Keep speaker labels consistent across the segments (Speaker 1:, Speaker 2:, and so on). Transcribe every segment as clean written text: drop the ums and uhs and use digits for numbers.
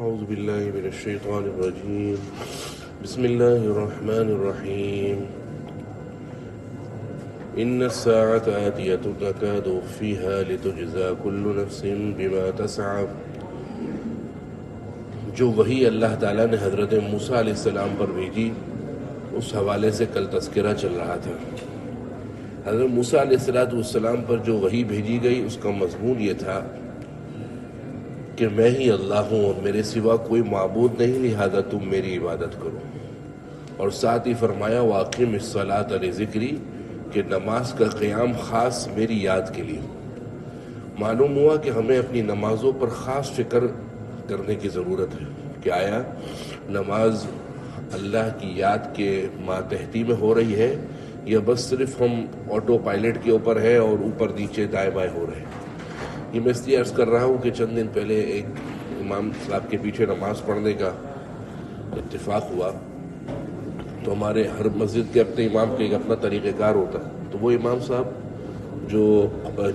Speaker 1: أعوذ بالله من الشيطان الرجيم بسم الله الرحمن الرحيم إن الساعة آتية تكاد أخفيها لتجزى كل نفس بما تسعى. جو وحی اللہ تعالیٰ نے حضرت موسیٰ علیہ السلام پر بھیجی اس حوالے سے کل تذکرہ چل رہا تھا. حضرت موسیٰ علیہ السلام پر جو وحی بھیجی گئی اس کا مضمون یہ تھا کہ میں ہی اللہ ہوں اور میرے سوا کوئی معبود نہیں، لہذا تم میری عبادت کرو. اور ساتھ ہی فرمایا واقم الصلاۃ لذکری، کہ نماز کا قیام خاص میری یاد کے لیے. معلوم ہوا کہ ہمیں اپنی نمازوں پر خاص فکر کرنے کی ضرورت ہے کہ آیا نماز اللہ کی یاد کے ماتحتی میں ہو رہی ہے یا بس صرف ہم آٹو پائلٹ کے اوپر ہے اور اوپر نیچے دائیں بائیں ہو رہے ہیں. یہ میں اس لیے عرض کر رہا ہوں کہ چند دن پہلے ایک امام صاحب کے پیچھے نماز پڑھنے کا اتفاق ہوا. تو ہمارے ہر مسجد کے اپنے امام کے ایک اپنا طریقہ کار ہوتا ہے. تو وہ امام صاحب جو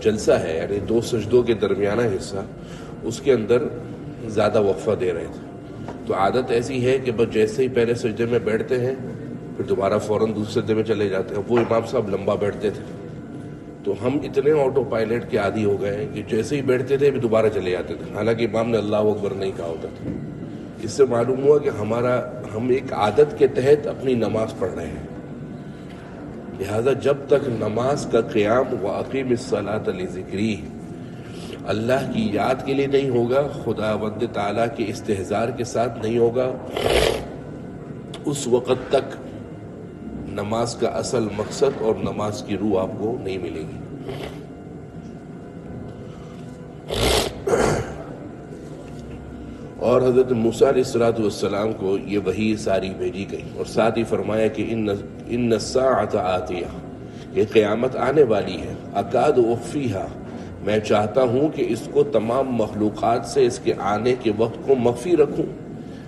Speaker 1: جلسہ ہے یعنی 2 سجدوں کے درمیانہ حصہ اس کے اندر زیادہ وقفہ دے رہے تھے. تو عادت ایسی ہے کہ بس جیسے ہی پہلے سجدے میں بیٹھتے ہیں پھر دوبارہ فوراً دوسرے سجدے میں چلے جاتے ہیں. وہ امام صاحب لمبا بیٹھتے تھے تو ہم اتنے آٹو پائلٹ کے عادی ہو گئے ہیں کہ جیسے ہی بیٹھتے تھے بھی دوبارہ چلے جاتے تھے، حالانکہ امام نے اللہ اکبر نہیں کہا ہوتا تھا. اس سے معلوم ہوا کہ ہم ایک عادت کے تحت اپنی نماز پڑھ رہے ہیں. لہذا جب تک نماز کا قیام واقیم الصلاۃ لذکری اللہ کی یاد کے لیے نہیں ہوگا، خداوند تعالیٰ کے استحضار کے ساتھ نہیں ہوگا، اس وقت تک نماز کا اصل مقصد اور نماز کی روح آپ کو نہیں ملے گی. اور حضرت موسیٰ علیہ السلام کو یہ وحی ساری بھیجی گئی اور ساتھ ہی فرمایا کہ ان الساعۃ آتیہ، یہ قیامت آنے والی ہے. اکاد اخفیہا، میں چاہتا ہوں کہ اس کو تمام مخلوقات سے اس کے آنے کے وقت کو مخفی رکھوں.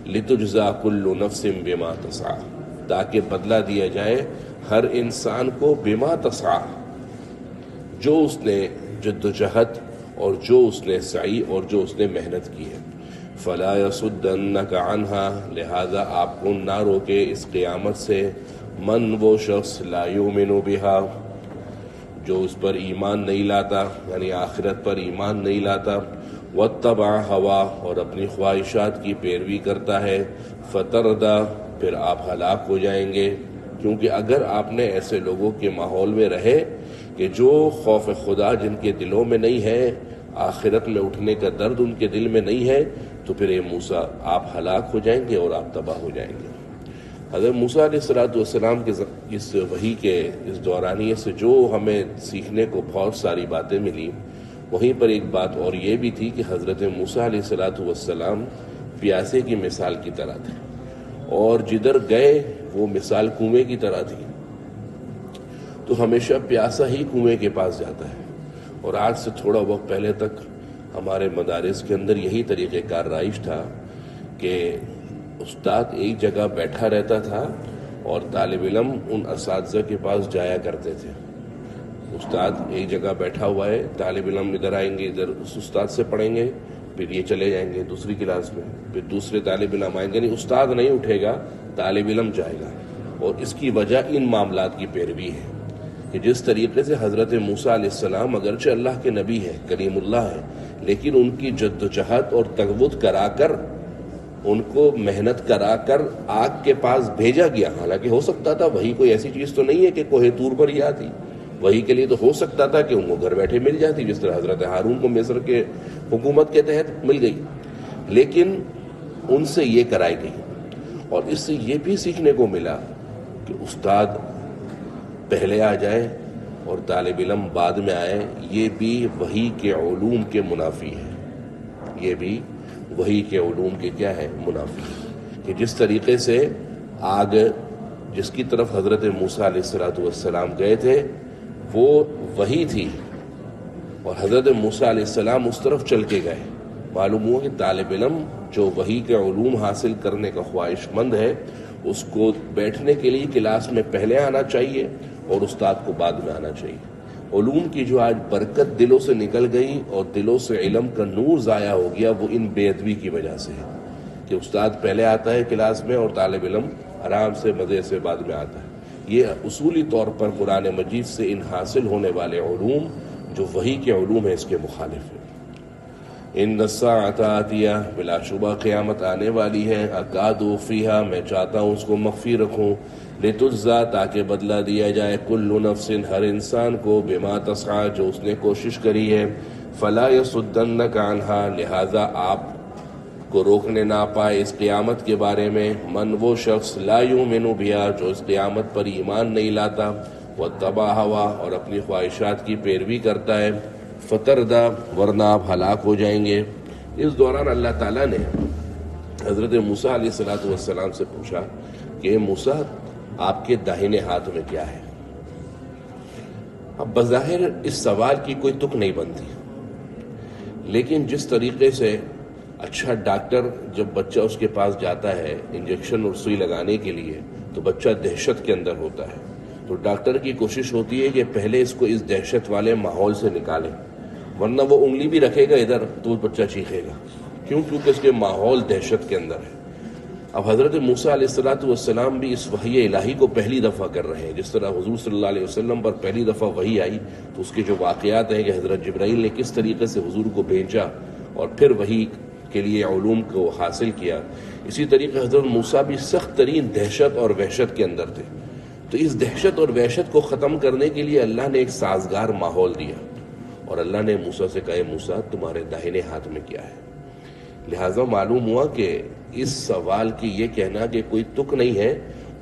Speaker 1: لتجزا کل نفس بما تسعی، تاکہ بدلہ دیا جائے ہر انسان کو بما تسعی، جو اس نے جدوجہد اور جو اس نے سعی اور جو اس نے محنت کی ہے. فلا یصدنک عنہا، لہذا آپ کو نہ روکے اس قیامت سے من وہ شخص لا یؤمن بہا، جو اس پر ایمان نہیں لاتا یعنی آخرت پر ایمان نہیں لاتا. واتبع ہوا، اور اپنی خواہشات کی پیروی کرتا ہے. فتردہ، پھر آپ ہلاک ہو جائیں گے. کیونکہ اگر آپ نے ایسے لوگوں کے ماحول میں رہے کہ جو خوف خدا جن کے دلوں میں نہیں ہے، آخرت میں اٹھنے کا درد ان کے دل میں نہیں ہے، تو پھر اے موسیٰ آپ ہلاک ہو جائیں گے اور آپ تباہ ہو جائیں گے. حضرت موسیٰ علیہ السلام کے اس وحی کے اس دورانیے سے جو ہمیں سیکھنے کو بہت ساری باتیں ملی، وہیں پر ایک بات اور یہ بھی تھی کہ حضرت موسیٰ علیہ السلام پیاسے کی مثال کی طرح تھے اور جدھر گئے وہ مثال کنویں کی طرح تھی. تو ہمیشہ پیاسا ہی کنویں کے پاس جاتا ہے. اور آج سے تھوڑا وقت پہلے تک ہمارے مدارس کے اندر یہی طریقہ کار رائج تھا کہ استاد ایک جگہ بیٹھا رہتا تھا اور طالب علم ان اساتذہ کے پاس جایا کرتے تھے. استاد ایک جگہ بیٹھا ہوا ہے، طالب علم ادھر آئیں گے، ادھر اس استاد سے پڑھیں گے، پھر یہ چلے جائیں گے دوسری کلاس میں، پھر دوسرے طالب علم آئیں گے. نہیں، استاد نہیں اٹھے گا، طالب علم جائے گا. اور اس کی وجہ ان معاملات کی پیروی ہے کہ جس طریقے سے حضرت موسیٰ علیہ السلام اگرچہ اللہ کے نبی ہے، کلیم اللہ ہے، لیکن ان کی جدوجہد اور تغوط کرا کر، ان کو محنت کرا کر آگ کے پاس بھیجا گیا. حالانکہ ہو سکتا تھا وہی کوئی ایسی چیز تو نہیں ہے کہ کوہ طور پر ہی آتی، وہی کے لیے تو ہو سکتا تھا کہ ان کو گھر بیٹھے مل جاتی، جس طرح حضرت ہارون کو مصر کے حکومت کے تحت مل گئی، لیکن ان سے یہ کرائی گئی. اور اس سے یہ بھی سیکھنے کو ملا کہ استاد پہلے آ جائے اور طالب علم بعد میں آئے، یہ بھی وحی کے علوم کے منافی ہے. یہ بھی وحی کے علوم کے کیا ہے؟ منافی ہے. کہ جس طریقے سے آگ جس کی طرف حضرت موسیٰ علیہ السلام گئے تھے وہ وحی تھی اور حضرت موسیٰ علیہ السلام اس طرف چل کے گئے. معلوم ہوا کہ طالب علم جو وحی کے علوم حاصل کرنے کا خواہش مند ہے اس کو بیٹھنے کے لیے کلاس میں پہلے آنا چاہیے اور استاد کو بعد میں آنا چاہیے. علوم کی جو آج برکت دلوں سے نکل گئی اور دلوں سے علم کا نور ضائع ہو گیا، وہ ان بے ادبی کی وجہ سے ہے. کہ استاد پہلے آتا ہے کلاس میں اور طالب علم آرام سے مزے سے بعد میں آتا ہے. یہ اصولی طور پر قرآن مجید سے ان حاصل ہونے والے علوم جو وحی کے علوم ہیں اس کے مخالف ہیں. ان الساعۃ آتیہ، بلا شبہ قیامت آنے والی ہے. اکاد اخفیہا، میں چاہتا ہوں اس کو مخفی رکھوں. لتجزا، تاکہ بدلہ دیا جائے. کل نفس، ہر انسان کو. بما تسعی، جو اس نے کوشش کری ہے. فلا یصدنک عنہا، لہذا آپ کو روکنے نہ پائے اس قیامت کے بارے میں. من، وہ شخص. لا یؤمن بہا، جو اس قیامت پر ایمان نہیں لاتا. واتبع ہوا، اور اپنی خواہشات کی پیروی کرتا ہے. فتردہ، ورنہ آپ ہلاک ہو جائیں گے. اس دوران اللہ تعالیٰ نے حضرت موسیٰ علیہ السلام سے پوچھا کہ موسیٰ، آپ کے داہنے ہاتھ میں کیا ہے؟ اب بظاہر اس سوال کی کوئی تک نہیں بنتی، لیکن جس طریقے سے اچھا ڈاکٹر جب بچہ اس کے پاس جاتا ہے انجیکشن اور سوئی لگانے کے لیے تو بچہ دہشت کے اندر ہوتا ہے، تو ڈاکٹر کی کوشش ہوتی ہے کہ پہلے اس کو اس دہشت والے ماحول سے نکالے، ورنہ وہ انگلی بھی رکھے گا ادھر تو بچہ چیخے گا. کیونکہ اس کے ماحول دہشت کے اندر ہے. اب حضرت موسیٰ علیہ السلام بھی اس وحی الہی کو پہلی دفعہ کر رہے ہیں. جس طرح حضور صلی اللہ علیہ وسلم پر پہلی دفعہ وحی آئی تو اس کے جو واقعات ہیں کہ حضرت جبرائیل نے کس طریقے سے حضور کو بھیجا اور پھر وحی کے لیے علوم کو حاصل کیا، اسی طریقے حضرت موسیٰ بھی سخت ترین دہشت اور وحشت کے اندر تھے. تو اس دہشت اور وحشت کو ختم کرنے کے لیے اللہ نے ایک سازگار ماحول دیا اور اللہ نے موسیٰ سے کہا، موسیٰ تمہارے داہنے ہاتھ میں کیا ہے؟ لہٰذا معلوم ہوا کہ اس سوال کی یہ کہنا کہ کوئی تک نہیں ہے،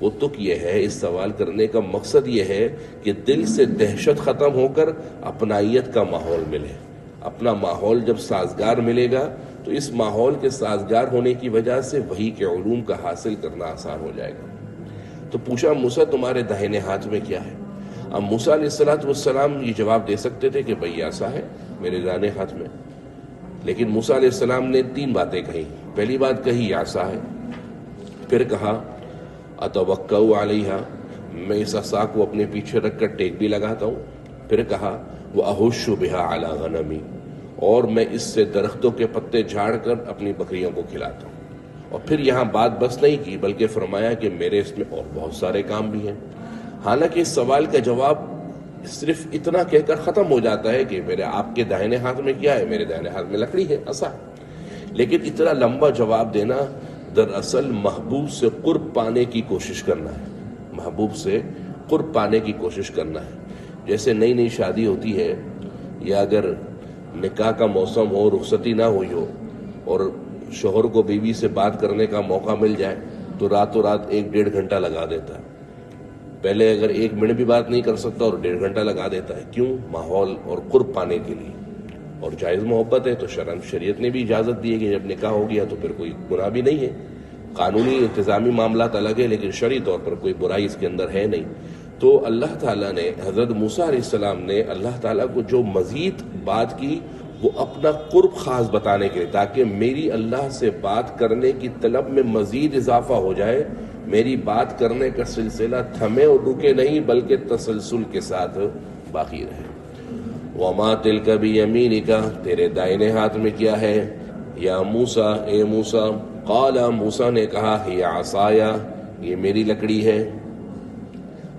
Speaker 1: وہ تک یہ ہے، اس سوال کرنے کا مقصد یہ ہے کہ دل سے دہشت ختم ہو کر اپنائیت کا ماحول ملے. اپنا ماحول جب سازگار ملے گا تو اس ماحول کے سازگار ہونے کی وجہ سے وحی کے علوم کا حاصل کرنا آسان ہو جائے گا. تو پوچھا موسیٰ تمہارے داہنے ہاتھ میں کیا ہے؟ اب موسیٰ علیہ السلام یہ جواب دے سکتے تھے کہ بھئی ایسا ہے میرے داہنے ہاتھ میں، لیکن موسیٰ علیہ السلام نے 3 باتیں کہی. پہلی بات کہی عصا ہے، پھر کہا اتوکأ علیہا، میں اس عصا کو اپنے پیچھے رکھ کر ٹیک بھی لگاتا ہوں. پھر کہا وأحش بہا علی غنمی، اور میں اس سے درختوں کے پتے جھاڑ کر اپنی بکریوں کو کھلاتا ہوں. اور پھر یہاں بات بس نہیں کی بلکہ فرمایا کہ میرے اس میں اور بہت سارے کام بھی ہیں. حالانکہ اس سوال کا جواب صرف اتنا کہہ کر ختم ہو جاتا ہے کہ میرے آپ کے داہنے ہاتھ میں کیا ہے؟ میرے داہنے ہاتھ میں لکڑی ہے، عصا. لیکن اتنا لمبا جواب دینا دراصل محبوب سے قرب پانے کی کوشش کرنا ہے. محبوب سے قرب پانے کی کوشش کرنا ہے. جیسے نئی نئی شادی ہوتی ہے یا اگر نکاح کا موسم ہو، رخصتی نہ ہوئی ہو اور شوہر کو بیوی سے بات کرنے کا موقع مل جائے تو راتوں رات 1-1.5 گھنٹہ لگا دیتا ہے. پہلے اگر 1 منٹ بھی بات نہیں کر سکتا اور 1.5 گھنٹہ لگا دیتا ہے. کیوں؟ ماحول اور قرب پانے کے لیے. اور جائز محبت ہے تو شریعت نے بھی اجازت دی ہے کہ جب نکاح ہو گیا تو پھر کوئی گناہ بھی نہیں ہے. قانونی انتظامی معاملات الگ ہے لیکن شرعی طور پر کوئی برائی اس کے اندر ہے نہیں. تو اللہ تعالیٰ نے حضرت موسیٰ علیہ السلام نے اللہ تعالیٰ کو جو مزید بات کی وہ اپنا قرب خاص بتانے کے لیے، تاکہ میری اللہ سے بات کرنے کی طلب میں مزید اضافہ ہو جائے، میری بات کرنے کا سلسلہ تھمے اور رکے نہیں بلکہ تسلسل کے ساتھ باقی رہے. وَمَا تِلْكَ بِيَمِينِكَ، تیرے دائنے ہاتھ میں کیا ہے؟ یا موسیٰ، اے موسیٰ. قال، موسیٰ نے کہا ہی عصایا، یہ میری لکڑی ہے.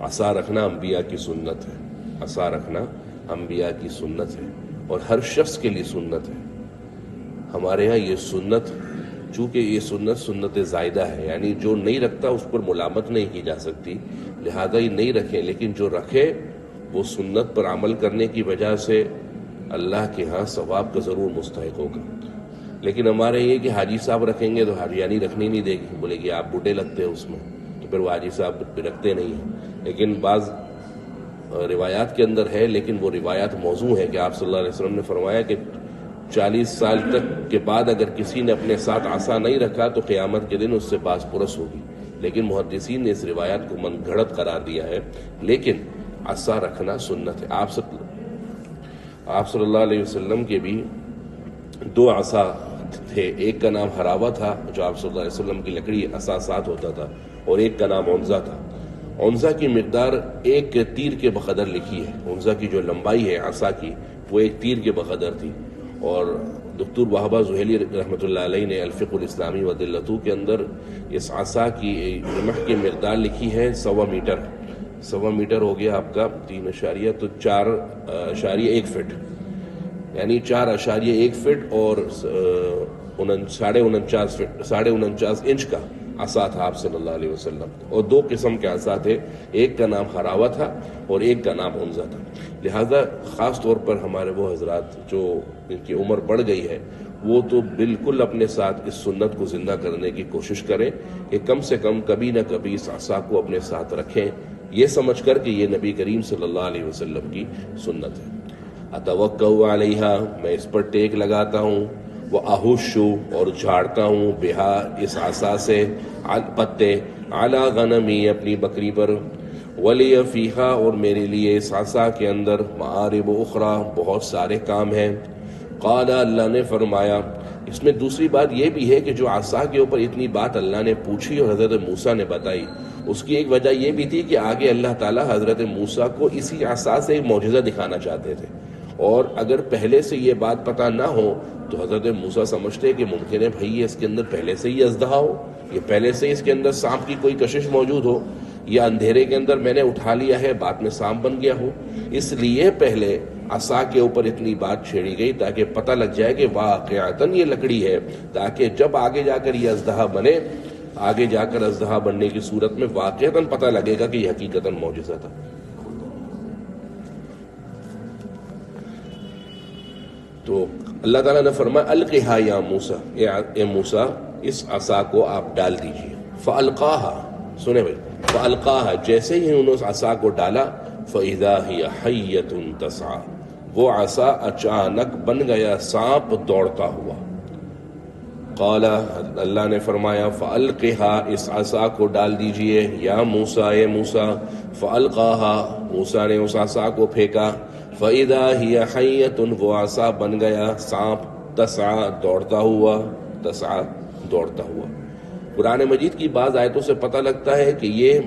Speaker 1: عصا رکھنا انبیاء کی سنت ہے. عصا رکھنا انبیاء کی سنت ہے اور ہر شخص کے لیے سنت ہے. ہمارے ہاں یہ سنت، چونکہ یہ سنت زائدہ ہے، یعنی جو نہیں رکھتا اس پر ملامت نہیں کی جا سکتی، لہذا یہ نہیں رکھیں. لیکن جو رکھے وہ سنت پر عمل کرنے کی وجہ سے اللہ کے ہاں ثواب کا ضرور مستحق ہوگا. لیکن ہمارے یہ کہ حاجی صاحب رکھیں گے تو حاجیانی رکھنی نہیں دے گی، بولے کہ آپ بوڑھے لگتے ہیں اس میں، تو پھر وہ حاجی صاحب رکھتے نہیں ہیں. لیکن بعض روایات کے اندر ہے، لیکن وہ روایات موضوع ہے کہ آپ صلی اللہ علیہ وسلم نے فرمایا کہ 40 سال تک کے بعد اگر کسی نے اپنے ساتھ عصا نہیں رکھا تو قیامت کے دن اس سے باز پرس ہوگی. لیکن محدثین نے اس روایات کو من گھڑت قرار دیا ہے. لیکن عصا رکھنا سنت ہے. آپ صلی اللہ علیہ وسلم کے بھی 2 عصا تھے. ایک کا نام ہراوا تھا جو آپ صلی اللہ علیہ وسلم کی لکڑی عصا ساتھ ہوتا تھا، اور ایک کا نام عنزہ تھا. عنزہ کی مقدار 1 تیر کے بقدر لکھی ہے. عنزہ کی جو لمبائی ہے عصا کی وہ 1 تیر کے بقدر تھی، اور دکتور وہبہ زہیلی رحمۃ اللہ علیہ نے الفقہ الاسلامی و دلتو کے اندر اس عصا کی رمح کی مقدار لکھی ہے 1.25 میٹر. 1.25 میٹر ہو گیا آپ کا 3 تو 4.1 فٹ، یعنی 4.1 فٹ اور 49.5 انچ کا عصا تھا آپ صلی اللہ علیہ وسلم. اور 2 قسم کے عصا تھے، ایک کا نام ہراوا تھا اور ایک کا نام عنزہ تھا. لہذا خاص طور پر ہمارے وہ حضرات جو ان کی عمر بڑھ گئی ہے وہ تو بالکل اپنے ساتھ اس سنت کو زندہ کرنے کی کوشش کریں کہ کم سے کم کبھی نہ کبھی اس عصا کو اپنے ساتھ رکھیں، یہ سمجھ کر کہ یہ نبی کریم صلی اللہ علیہ وسلم کی سنت ہے. اتوکل علیہا، میں اس پر ٹیک لگاتا ہوں، وہ احشو اور جھاڑتا ہوں، بہا اس عصا سے، پتے، علی غنمی اپنی بکری پر، ولی فیہا اور میرے لیے اس عصا کے اندر معارب اخرى بہت سارے کام ہیں. قال اللہ نے فرمایا. اس میں دوسری بات یہ بھی ہے کہ جو عصا کے اوپر اتنی بات اللہ نے پوچھی اور حضرت موسیٰ نے بتائی، اس کی ایک وجہ یہ بھی تھی کہ آگے اللہ تعالیٰ حضرت موسیٰ کو اسی عصا سے ایک معجزہ دکھانا چاہتے تھے، اور اگر پہلے سے یہ بات پتہ نہ ہو تو حضرت موسیٰ سمجھتے کہ ممکن ہے بھائی یہ اس کے اندر پہلے سے ہی اژدہا ہو، یہ پہلے سے اس کے اندر سانپ کی کوئی کشش موجود ہو، یا اندھیرے کے اندر میں نے اٹھا لیا ہے بعد میں سانپ بن گیا ہو. اس لیے پہلے عصا کے اوپر اتنی بات چھیڑی گئی تاکہ پتہ لگ جائے کہ واقعتاً یہ لکڑی ہے، تاکہ جب آگے جا کر یہ اژدہا بنے، آگے جا کر اژدہا بننے کی صورت میں واقعتاً پتہ لگے گا کہ یہ حقیقتاً معجزہ تھا. تو اللہ تعالیٰ نے فرمایا القھا یا موسیٰ، اے موسیٰ اس عصا کو آپ ڈال دیجیے. فالقاہا، سنیں بھائی، فالقاہا جیسے ہی انہوں نے اس عصا کو ڈالا، فاذا ہی حیۃ تسعیٰ، وہ عصا اچانک بن گیا سانپ دوڑتا ہوا. قال اللہ نے فرمایا فالقھا اس عصا کو ڈال دیجیے، یا موسیٰ اے موسیٰ. فالقاہا موسیٰ نے اس عصا کو پھینکا، فاذا ہی حیۃ وہ عصا بن گیا سانپ، تسعیٰ دوڑتا ہوا، تسعیٰ دوڑتا ہوا. قرآن مجید کی بعض آیتوں سے پتہ لگتا ہے کہ یہ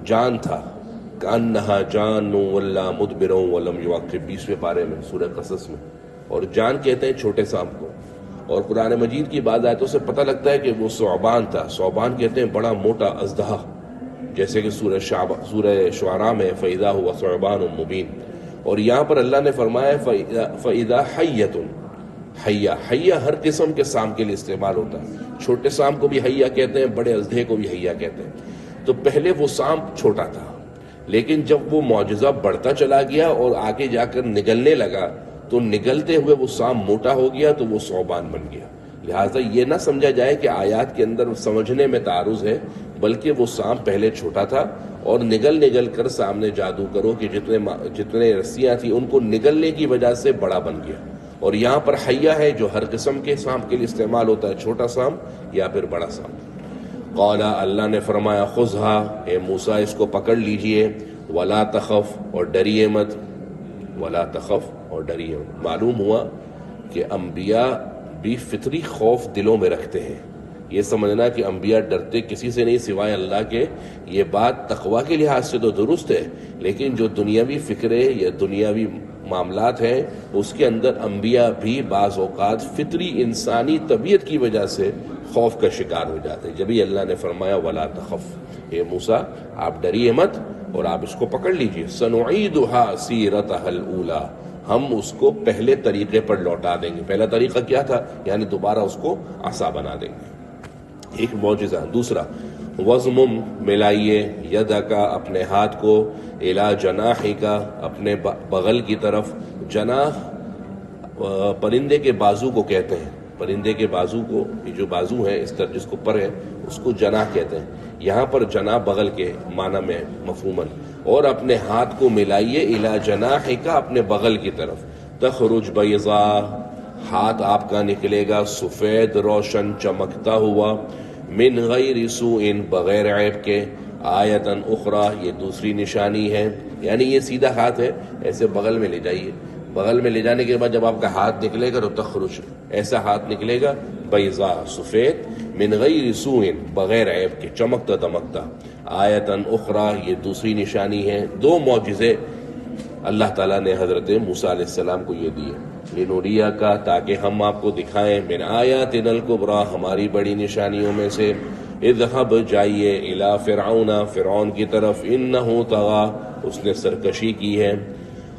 Speaker 1: جان تھا، کأنہا جان ولا مدبر ولم یعقب، 20ویں پارے میں سورہ قصص میں. اور جان کہتے ہیں چھوٹے سانپ کو. اور قرآن مجید کی بعض آیتوں سے پتہ لگتا ہے کہ وہ ثعبان تھا. ثعبان کہتے ہیں بڑا موٹا اژدہا، جیسے کہ سورہ شعراء میں فإذا هو ثعبان مبین. اور یہاں پر اللہ نے فرمایا فإذا حیۃ، حیہ ہر قسم کے سانپ کے لیے استعمال ہوتا ہے. چھوٹے سانپ کو بھی حیہ کہتے ہیں، بڑے اژدہے کو بھی حیہ کہتے ہیں. تو پہلے وہ سانپ چھوٹا تھا، لیکن جب وہ معجزہ بڑھتا چلا گیا اور آگے جا کر نگلنے لگا تو نگلتے ہوئے وہ سانپ موٹا ہو گیا تو وہ ثعبان بن گیا. لہٰذا یہ نہ سمجھا جائے کہ آیات کے اندر سمجھنے میں تعارض ہے، بلکہ وہ سانپ پہلے چھوٹا تھا اور نگل کر سامنے جادو کرو کہ جتنے رسیاں تھیں ان کو نگلنے کی وجہ سے بڑا بن گیا. اور یہاں پر حیہ ہے جو ہر قسم کے سانپ کے لیے استعمال ہوتا ہے، چھوٹا سانپ یا پھر بڑا سانپ. قال اللہ نے فرمایا خذھا، اے موسیٰ اس کو پکڑ لیجئے، ولا تخف اور ڈریے مت، ولا تخف اور ڈریے مت. معلوم ہوا کہ انبیاء بھی فطری خوف دلوں میں رکھتے ہیں. یہ سمجھنا کہ انبیاء ڈرتے کسی سے نہیں سوائے اللہ کے، یہ بات تقویٰ کے لحاظ سے تو درست ہے، لیکن جو دنیاوی فکرے یا دنیاوی معاملات ہیں اس کے اندر انبیاء بھی بعض اوقات فطری انسانی طبیعت کی وجہ سے خوف کا شکار ہو جاتے ہیں. جبھی اللہ نے فرمایا ولا تخف، اے موسیٰ آپ ڈریے مت اور آپ اس کو پکڑ لیجئے. سنعیدها سیرتها الاولی، ہم اس کو پہلے طریقے پر لوٹا دیں گے. پہلا طریقہ کیا تھا؟ یعنی دوبارہ اس کو عصا بنا دیں گے. ایک معجزہ. دوسرا وضمم، ملائیے، یدکا اپنے ہاتھ کو، الی جناحکا اپنے بغل کی طرف. جناح پرندے کے بازو کو کہتے ہیں. پرندے کے بازو کو، یہ جو بازو ہے اس طرح جس کو پر ہے اس کو جناح کہتے ہیں. یہاں پر جناح بغل کے معنی میں مفہوماً. اور اپنے ہاتھ کو ملائیے الی جناحکا اپنے بغل کی طرف. تخرج بیضاء، ہاتھ آپ کا نکلے گا سفید روشن چمکتا ہوا، من غیر سوء بغیر عیب کے، آیتن اخری یہ دوسری نشانی ہے. یعنی یہ سیدھا ہاتھ ہے، ایسے بغل میں لے جائیے. بغل میں لے جانے کے بعد جب آپ کا ہاتھ نکلے گا تو تخرج، ایسا ہاتھ نکلے گا بیضاء سفید، من غیر سوء بغیر عیب کے، چمکتا دمکتا. آیتن اخری یہ دوسری نشانی ہے. دو معجزے اللہ تعالیٰ نے حضرت موسیٰ علیہ السلام کو یہ دیے. لنوریا کا تاکہ ہم آپ کو دکھائیں من آیاتنا الکبریٰ ہماری بڑی نشانیوں میں سے اذهب جائیے الی فرعون فرعون کی طرف انہ طغی اس نے سرکشی کی ہے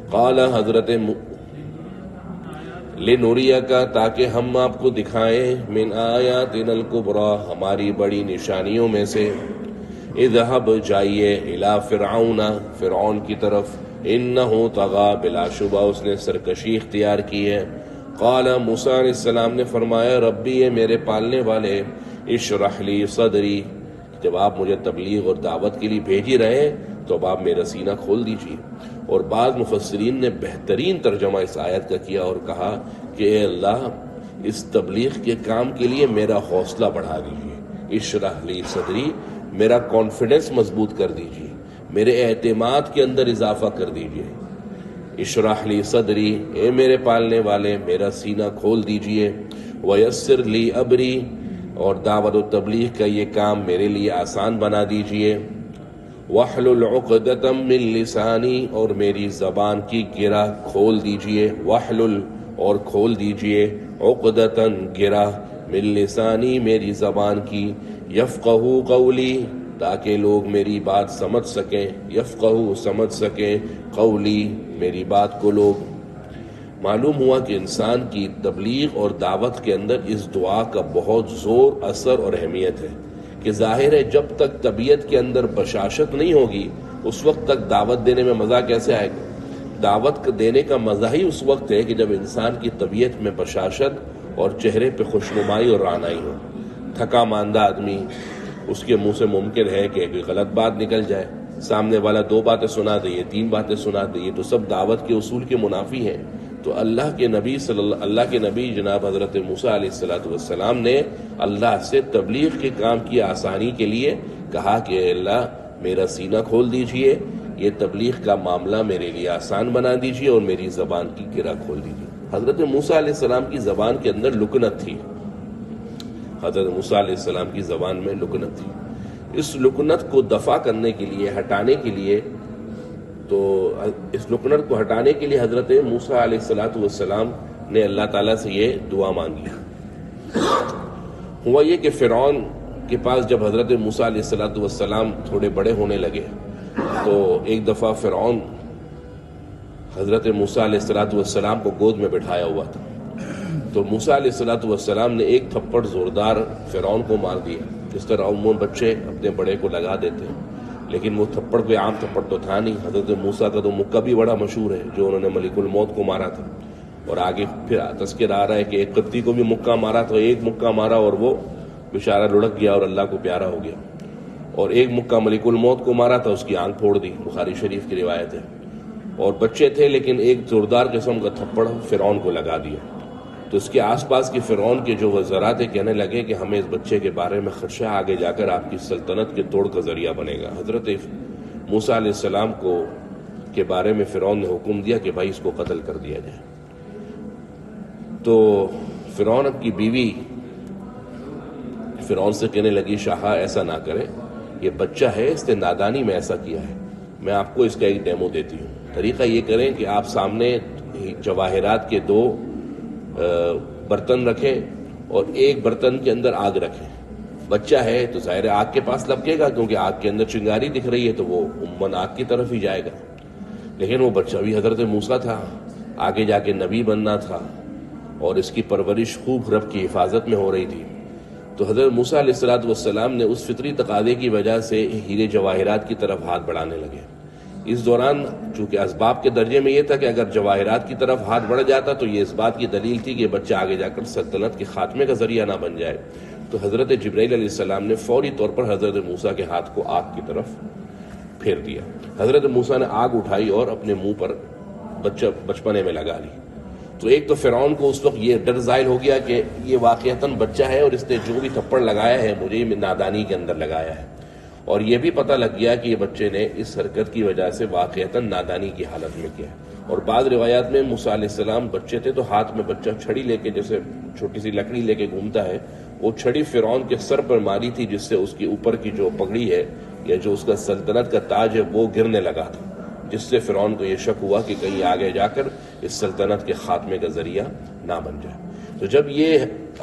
Speaker 1: قال حضرت لنوریا کا تاکہ ہم آپ کو دکھائیں من آیاتنا الکبریٰ ہماری بڑی نشانیوں میں سے اذهب جائیے الی فرعون فرعون کی طرف انہ طغی بلا شبہ اس نے سرکشی اختیار کی ہے قال موسیٰ علیہ السلام نے فرمایا ربی میرے پالنے والے اشرح لی صدری جب آپ مجھے تبلیغ اور دعوت کے لیے بھیج ہی رہے تو اب آپ میرا سینہ کھول دیجیے اور بعض مفسرین نے بہترین ترجمہ اس آیت کا کیا اور کہا کہ اے اللہ اس تبلیغ کے کام کے لیے میرا حوصلہ بڑھا دیجیے اشرح لی صدری میرا کانفیڈنس مضبوط کر دیجیے میرے اعتماد کے اندر اضافہ کر دیجیے اشرح لی صدری اے میرے پالنے والے میرا سینہ کھول دیجیے ویسر لی امری اور دعوت و تبلیغ کا یہ کام میرے لیے آسان بنا دیجیے واحلل عقدۃ من لسانی اور میری زبان کی گرہ کھول دیجیے واحلل اور کھول دیجیے عقدۃ گرہ من لسانی میری زبان کی یفقہوا قولی تاکہ لوگ میری بات سمجھ سکیں یفقہوا سمجھ سکیں قولی میری بات کو لوگ معلوم ہوا کہ انسان کی تبلیغ اور دعوت کے اندر اس دعا کا بہت زور اثر اور اہمیت ہے کہ ظاہر ہے جب تک طبیعت کے اندر بشاشت نہیں ہوگی اس وقت تک دعوت دینے میں مزہ کیسے آئے گا دعوت دینے کا مزہ ہی اس وقت ہے کہ جب انسان کی طبیعت میں بشاشت اور چہرے پہ خوشنمائی اور رعنائی ہو تھکا ماندہ آدمی اس کے منہ سے ممکن ہے کہ کوئی غلط بات نکل جائے سامنے والا 2 باتیں سنا دے 3 باتیں سنا دے یہ تو سب دعوت کے اصول کے منافی ہیں تو اللہ کے نبی جناب حضرت موسیٰ علیہ السلام نے اللہ سے تبلیغ کے کام کی آسانی کے لیے کہا کہ اے اللہ میرا سینہ کھول دیجئے یہ تبلیغ کا معاملہ میرے لیے آسان بنا دیجئے اور میری زبان کی گرہ کھول دیجئے حضرت موسیٰ علیہ السلام کی زبان کے اندر لکنت تھی حضرت موسیٰ علیہ السلام کی زبان میں لکنت تھی اس لکنت کو دفع کرنے کے لیے ہٹانے کے لیے تو اس لکنت کو ہٹانے کے لیے حضرت موسیٰ علیہ السلام نے اللہ تعالیٰ سے یہ دعا مانگی ہوا یہ کہ فرعون کے پاس جب حضرت موسیٰ علیہ السلام تھوڑے بڑے ہونے لگے تو ایک دفعہ فرعون حضرت موسیٰ علیہ السلام کو گود میں بٹھایا ہوا تھا تو موسیٰ علیہ السلام نے ایک تھپڑ زوردار فرعون کو مار دیا جس طرح عموماً بچے اپنے بڑے کو لگا دیتے ہیں لیکن وہ تھپڑ کوئی عام تھپڑ تو تھا نہیں حضرت موسیٰ کا تو مکہ بھی بڑا مشہور ہے جو انہوں نے ملک الموت کو مارا تھا اور آگے پھر تذکر آ رہا ہے کہ ایک قبطی کو بھی مکہ مارا تو ایک مکہ مارا اور وہ بیچارہ لڑک گیا اور اللہ کو پیارا ہو گیا اور ایک مکہ ملک الموت کو مارا تھا اس کی آنکھ پھوڑ دی بخاری شریف کی روایت ہے اور بچے تھے لیکن ایک زوردار قسم کا تھپڑ فرعون کو لگا دیا تو اس کے آس پاس کے فرعون کے جو وزراء تھے کہنے لگے کہ ہمیں اس بچے کے بارے میں خدشہ آگے جا کر آپ کی سلطنت کے توڑ کا ذریعہ بنے گا حضرت موسیٰ علیہ السلام کے بارے میں فرعون نے حکم دیا کہ بھائی اس کو قتل کر دیا جائے تو فرعون کی بیوی فرعون سے کہنے لگی شاہ ایسا نہ کرے یہ بچہ ہے اس نے نادانی میں ایسا کیا ہے میں آپ کو اس کا ایک ڈیمو دیتی ہوں طریقہ یہ کریں کہ آپ سامنے جواہرات کے 2 برتن رکھیں اور ایک برتن کے اندر آگ رکھیں بچہ ہے تو ظاہر آگ کے پاس لپکے گا کیونکہ آگ کے اندر چنگاری دکھ رہی ہے تو وہ عموماً آگ کی طرف ہی جائے گا لیکن وہ بچہ بھی حضرت موسیٰ تھا آگے جا کے نبی بننا تھا اور اس کی پرورش خوب رب کی حفاظت میں ہو رہی تھی تو حضرت موسیٰ علیہ السلام نے اس فطری تقاضے کی وجہ سے ہیرے جواہرات کی طرف ہاتھ بڑھانے لگے اس دوران چونکہ اسباب کے درجے میں یہ تھا کہ اگر جواہرات کی طرف ہاتھ بڑھ جاتا تو یہ اس بات کی دلیل تھی کہ بچہ آگے جا کر سلطنت کے خاتمے کا ذریعہ نہ بن جائے تو حضرت جبرائیل علیہ السلام نے فوری طور پر حضرت موسیٰ کے ہاتھ کو آگ کی طرف پھیر دیا حضرت موسیٰ نے آگ اٹھائی اور اپنے منہ پر بچپنے میں لگا لی تو ایک تو فرعون کو اس وقت یہ ڈر زائل ہو گیا کہ یہ واقعتاً بچہ ہے اور اس نے جو بھی تھپڑ لگایا ہے مجھے نادانی کے اندر لگایا ہے اور یہ بھی پتہ لگ گیا کہ یہ بچے نے اس حرکت کی وجہ سے واقعتاً نادانی کی حالت میں کیا اور بعض روایات میں موسیٰ علیہ السلام بچے تھے تو ہاتھ میں بچہ چھڑی لے کے جیسے چھوٹی سی لکڑی لے کے گھومتا ہے وہ چھڑی فرعون کے سر پر ماری تھی جس سے اس کی اوپر کی جو پگڑی ہے یا جو اس کا سلطنت کا تاج ہے وہ گرنے لگا تھا جس سے فرعون کو یہ شک ہوا کہ کہیں آگے جا کر اس سلطنت کے خاتمے کا ذریعہ نہ بن جائے۔ تو جب یہ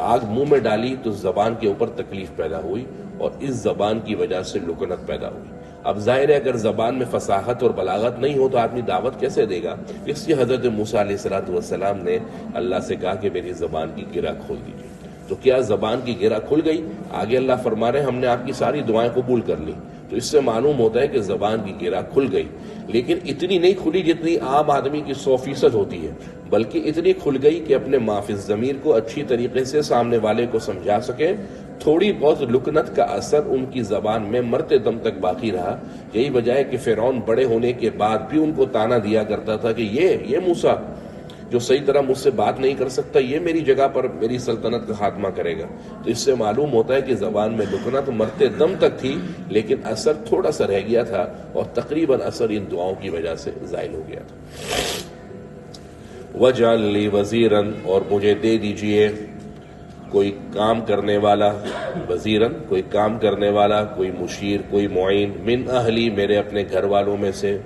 Speaker 1: آگ منہ میں ڈالی تو زبان کے اوپر تکلیف پیدا ہوئی اور اس زبان کی وجہ سے لکنت پیدا ہوئی۔ اب ظاہر ہے اگر زبان میں فصاحت اور بلاغت نہیں ہو تو آدمی دعوت کیسے دے گا؟ اس لیے حضرت موسیٰ علیہ السلام نے اللہ سے کہا کہ میری زبان کی گرہ کھول دیجیے۔ تو کیا زبان کی گرہ کھل گئی؟ آگے اللہ فرما رہے ہیں ہم نے آپ کی ساری دعائیں قبول کر لی۔ تو اس سے معلوم ہوتا ہے کہ زبان کی گرہ کھل گئی، لیکن اتنی نہیں کھلی جتنی عام آدمی کی 100% ہوتی ہے، بلکہ اتنی کھل گئی کہ اپنے ما فی الضمیر کو اچھی طریقے سے سامنے والے کو سمجھا سکے۔ تھوڑی بہت لکنت کا اثر ان کی زبان میں مرتے دم تک باقی رہا۔ یہی وجہ ہے کہ فرعون بڑے ہونے کے بعد بھی ان کو تانا دیا کرتا تھا کہ یہ موسیٰ جو صحیح طرح مجھ سے بات نہیں کر سکتا، یہ میری جگہ پر میری سلطنت کا خاتمہ کرے گا۔ تو اس سے معلوم ہوتا ہے کہ زبان میں لکنت مرتے دم تک تھی، لیکن اثر تھوڑا سا رہ گیا تھا اور تقریباً اثر ان دعاؤں کی وجہ سے زائل ہو گیا تھا۔ وَاجْعَلْ لِي وَزِيرًا، اور مجھے دے دیجئے کوئی کام کرنے والا، وزیرن کوئی کام کرنے والا، کوئی مشیر، کوئی معین، من اہلی میرے اپنے گھر والوں میں سے۔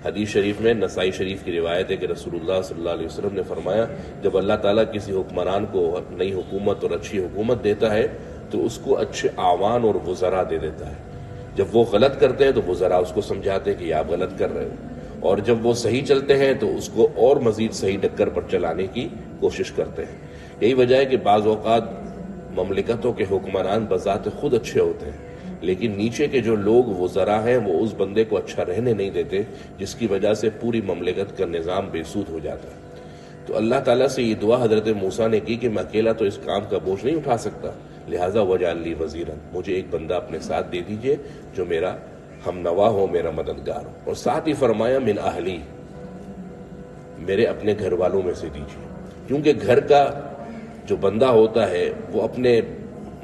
Speaker 1: حدیث شریف میں نسائی شریف کی روایت ہے کہ رسول اللہ صلی اللہ علیہ وسلم نے فرمایا جب اللہ تعالیٰ کسی حکمران کو نئی حکومت اور اچھی حکومت دیتا ہے تو اس کو اچھے اعوان اور وزراء دے دیتا ہے۔ جب وہ غلط کرتے ہیں تو وزراء اس کو سمجھاتے ہیں کہ یہ آپ غلط کر رہے ہو، اور جب وہ صحیح چلتے ہیں تو اس کو اور مزید صحیح ڈگر پر چلانے کی کوشش کرتے ہیں۔ یہی وجہ ہے کہ بعض اوقات مملکتوں کے حکمران بذات خود اچھے ہوتے ہیں، لیکن نیچے کے جو لوگ وزراء ہیں وہ اس بندے کو اچھا رہنے نہیں دیتے، جس کی وجہ سے پوری مملکت کا نظام بے سود ہو جاتا ہے۔ تو اللہ تعالیٰ سے یہ دعا حضرت موسیٰ نے کی کہ میں اکیلا تو اس کام کا بوجھ نہیں اٹھا سکتا، لہٰذا وَاجْعَلْ لِي وَزِيرًا، مجھے ایک بندہ اپنے ساتھ دے دیجئے جو میرا ہم نوا ہو، میرا مددگار ہو۔ اور ساتھ ہی فرمایا من اہلی، میرے اپنے گھر والوں میں سے دیجئے، کیونکہ گھر کا جو بندہ ہوتا ہے وہ اپنے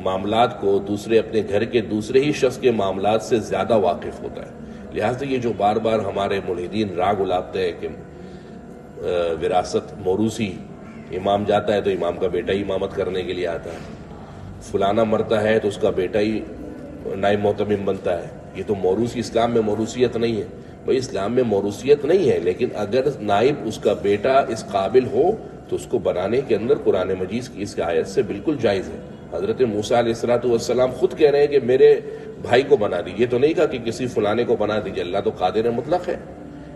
Speaker 1: معاملات کو اپنے گھر کے دوسرے ہی شخص کے معاملات سے زیادہ واقف ہوتا ہے۔ لہٰذا یہ جو بار بار ہمارے ملحدین راگ الاپتے ہیں کہ وراثت موروثی، امام جاتا ہے تو امام کا بیٹا ہی امامت کرنے کے لیے آتا ہے، فلانا مرتا ہے تو اس کا بیٹا ہی نائب محتمم بنتا ہے، یہ تو موروثی، اسلام میں موروثیت نہیں ہے۔ بھائی اسلام میں موروثیت نہیں ہے، لیکن اگر نائب اس کا بیٹا اس قابل ہو تو اس کو بنانے کے اندر قرآن مجید کی اس آیت سے بالکل جائز ہے۔ حضرت موسیٰ علیہ السلام خود کہہ رہے ہیں کہ میرے بھائی کو بنا دیجیے، تو نہیں کہا کہ کسی فلانے کو بنا دیجیے، اللہ تو قادر مطلق ہے۔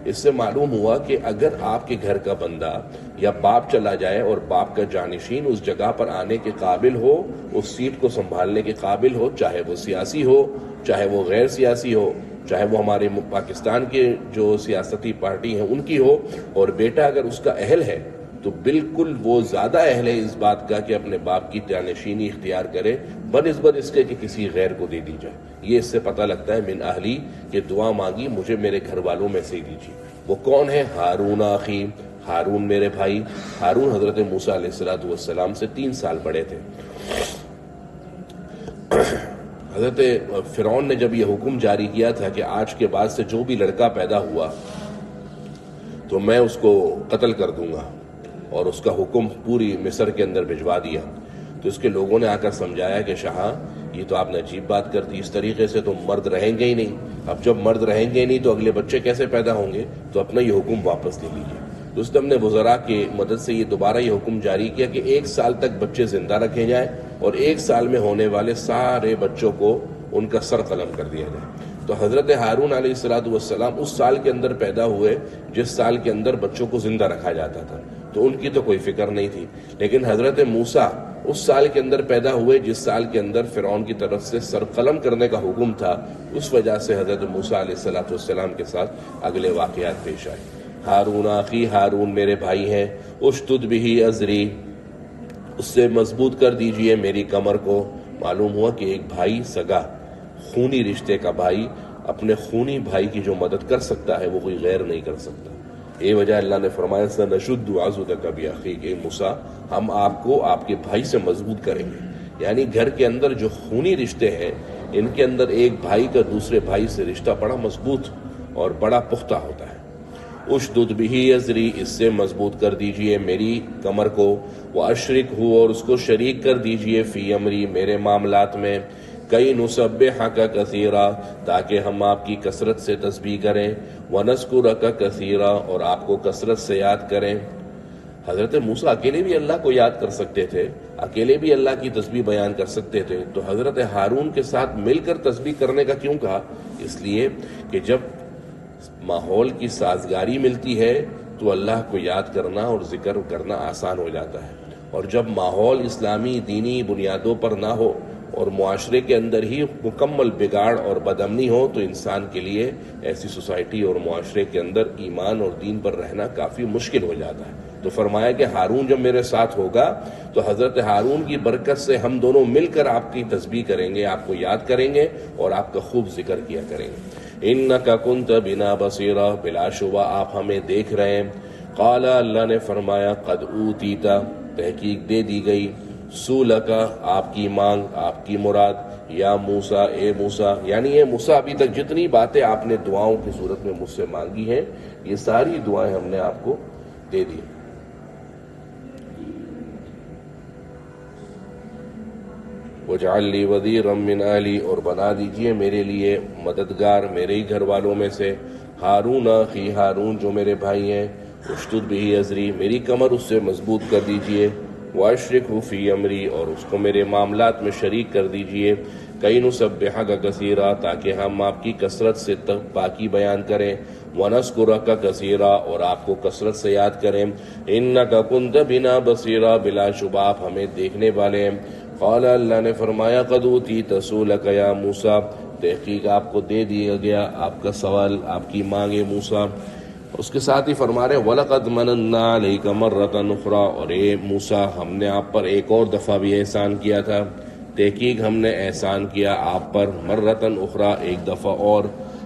Speaker 1: اس سے معلوم ہوا کہ اگر آپ کے گھر کا بندہ یا باپ چلا جائے اور باپ کا جانشین اس جگہ پر آنے کے قابل ہو، اس سیٹ کو سنبھالنے کے قابل ہو، چاہے وہ سیاسی ہو، چاہے وہ غیر سیاسی ہو، چاہے وہ ہمارے پاکستان کے جو سیاستی پارٹی ہیں ان کی ہو، اور بیٹا اگر اس کا اہل ہے تو بالکل وہ زیادہ اہل ہے اس بات کا کہ اپنے باپ کی جانشینی اختیار کرے بنسبت اس کے کہ کسی غیر کو دے دی جائے۔ یہ اس سے پتہ لگتا ہے من اہلی کہ دعا مانگی مجھے میرے گھر والوں میں سے دیجیے۔ وہ کون ہے؟ ہارون اخی، ہارون میرے بھائی۔ ہارون حضرت موسیٰ علیہ السلام سے 3 سال بڑے تھے۔ حضرت فرعون نے جب یہ حکم جاری کیا تھا کہ آج کے بعد سے جو بھی لڑکا پیدا ہوا تو میں اس کو قتل کر دوں گا، اور اس کا حکم پوری مصر کے اندر بھجوا دیا، تو اس کے لوگوں نے آ کر سمجھایا کہ شاہ یہ تو آپ نے عجیب بات کر دی، اس طریقے سے تو مرد رہیں گے ہی نہیں، اب جب مرد رہیں گے نہیں تو اگلے بچے کیسے پیدا ہوں گے، تو اپنا یہ حکم واپس لے لیجیے۔ رستم نے وزراء کی مدد سے یہ دوبارہ یہ حکم جاری کیا کہ 1 سال تک بچے زندہ رکھے جائیں اور 1 سال میں ہونے والے سارے بچوں کو ان کا سر قلم کر دیا جائے۔ تو حضرت ہارون علیہ السلام اس سال کے اندر پیدا ہوئے جس سال کے اندر بچوں کو زندہ رکھا جاتا تھا، تو ان کی تو کوئی فکر نہیں تھی۔ لیکن حضرت موسیٰ اس سال کے اندر پیدا ہوئے جس سال کے اندر فرعون کی طرف سے سر قلم کرنے کا حکم تھا، اس وجہ سے حضرت موسیٰ علیہ السلام کے ساتھ اگلے واقعات پیش آئے۔ ہارون اخی، ہارون میرے بھائی ہیں، اشدد بہ ازری، اس سے مضبوط کر دیجئے میری کمر کو۔ معلوم ہوا کہ ایک بھائی سگا خونی رشتے کا بھائی اپنے خونی بھائی کی جو مدد کر سکتا ہے وہ کوئی غیر نہیں کر سکتا۔ یہ وجہ اللہ نے فرمایا سنشد عضدک بأخیک، اے موسیٰ ہم آپ کو آپ کے بھائی سے مضبوط کریں گے۔ یعنی گھر کے اندر جو خونی رشتے ہیں ان کے اندر ایک بھائی کا دوسرے بھائی سے رشتہ بڑا مضبوط اور بڑا پختہ ہوتا ہے۔ اشدد بہ ازری، اس سے مضبوط کر دیجئے میری کمر کو، واشرکہ، اور اس کو شریک کر دیجئے، فی امری، میرے معاملات میں، کئی نسبحک کثیرا، تاکہ ہم آپ کی کثرت سے تسبیح کریں، ونذکرک کثیرا، اور آپ کو کثرت سے یاد کریں۔ حضرت موسیٰ اکیلے بھی اللہ کو یاد کر سکتے تھے، اکیلے بھی اللہ کی تسبیح بیان کر سکتے تھے، تو حضرت ہارون کے ساتھ مل کر تسبیح کرنے کا کیوں کہا؟ اس لیے کہ جب ماحول کی سازگاری ملتی ہے تو اللہ کو یاد کرنا اور ذکر کرنا آسان ہو جاتا ہے، اور جب ماحول اسلامی دینی بنیادوں پر نہ ہو اور معاشرے کے اندر ہی مکمل بگاڑ اور بدامنی ہو تو انسان کے لیے ایسی سوسائٹی اور معاشرے کے اندر ایمان اور دین پر رہنا کافی مشکل ہو جاتا ہے۔ تو فرمایا کہ ہارون جب میرے ساتھ ہوگا تو حضرت ہارون کی برکت سے ہم دونوں مل کر آپ کی تسبیح کریں گے، آپ کو یاد کریں گے اور آپ کا خوب ذکر کیا کریں گے۔ اِنَّكَ كُنْتَ بِنَا بَصِيرًا، بلا شبہ آپ ہمیں دیکھ رہے ہیں۔ قال، اللہ نے فرمایا، قد اوتیت، تحقیق دے دی گئی، سؤلک، آپ کی مانگ، آپ کی مراد، یا موسیٰ، اے موسیٰ، یعنی اے موسیٰ ابھی تک جتنی باتیں آپ نے دعاؤں کی صورت میں مجھ سے مانگی ہیں یہ ساری دعائیں ہم نے آپ کو دے دی۔ وَاجْعَلْ لِي وَزِيرًا مِّنْ أَهْلِي، اور بنا دیجئے میرے لیے مددگار میرے ہی گھر والوں میں سے، ہارون اخی، ہارون جو میرے بھائی ہیں، اشدد بہ اذری، میری کمر اس سے مضبوط کر دیجئے، واشرکہ فی امری، اور اس کو میرے معاملات میں شریک کر دیجئے، کئی نسبحک کثیرا، تاکہ ہم آپ کی کثرت سے پاکی بیان کریں، ونذکرک کثیرا، اور آپ کو کثرت سے یاد کریں، انک کنت بنا بصیرا، بلا شبہ آپ ہمیں دیکھنے والے ہیں۔ قال، اللہ نے فرمایا، قد اوتیت سؤلک یا موسیٰ، تحقیق آپ کو دے دیا گیا آپ کا سوال، آپ کی مانگ موسیٰ۔ اس کے ساتھ ہی فرما رہے وَلَقَدْ مَنَنَّا عَلَيْكَ مَرَّةً أُخْرَىٰ، اور اے موسیٰ ہم نے آپ پر ایک اور دفعہ بھی احسان کیا تھا، تحقیق ہم نے احسان کیا آپ پر، مرتن اخرى، ایک دفعہ اور،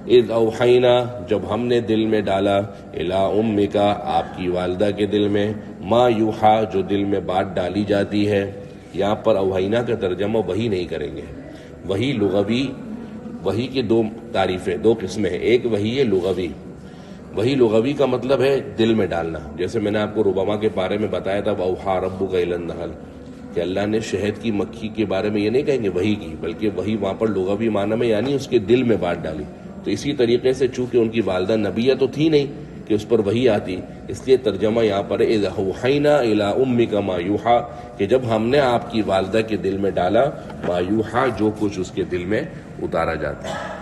Speaker 1: اذ اوحینا، جب ہم نے دل میں ڈالا، الی امک، آپ کی والدہ کے دل میں، ما یوحا، جو دل میں بات ڈالی جاتی ہے۔ یہاں پر اوحینا کا ترجمہ وحی نہیں کریں گے، وحی لغوی، وحی کی دو تعریفیں، دو قسمیں ہیں، ایک وحی ہے لغوی، وہی لغوی کا مطلب ہے دل میں ڈالنا، جیسے میں نے آپ کو ربما کے بارے میں بتایا تھا، اوحا ربک الی النحل، کہ اللہ نے شہد کی مکھی کے بارے میں یہ نہیں کہیں گے وہی کی، بلکہ وہی وہاں پر لغوی معنی میں یعنی اس کے دل میں بات ڈالی۔ تو اسی طریقے سے چونکہ ان کی والدہ نبیہ تو تھی نہیں کہ اس پر وہی آتی، اس لیے ترجمہ یہاں پر اذ اوحینا الی امک ما یوحا، کہ جب ہم نے آپ کی والدہ کے دل میں ڈالا، ما یوحا، جو کچھ اس کے دل میں اتارا جاتا ہے۔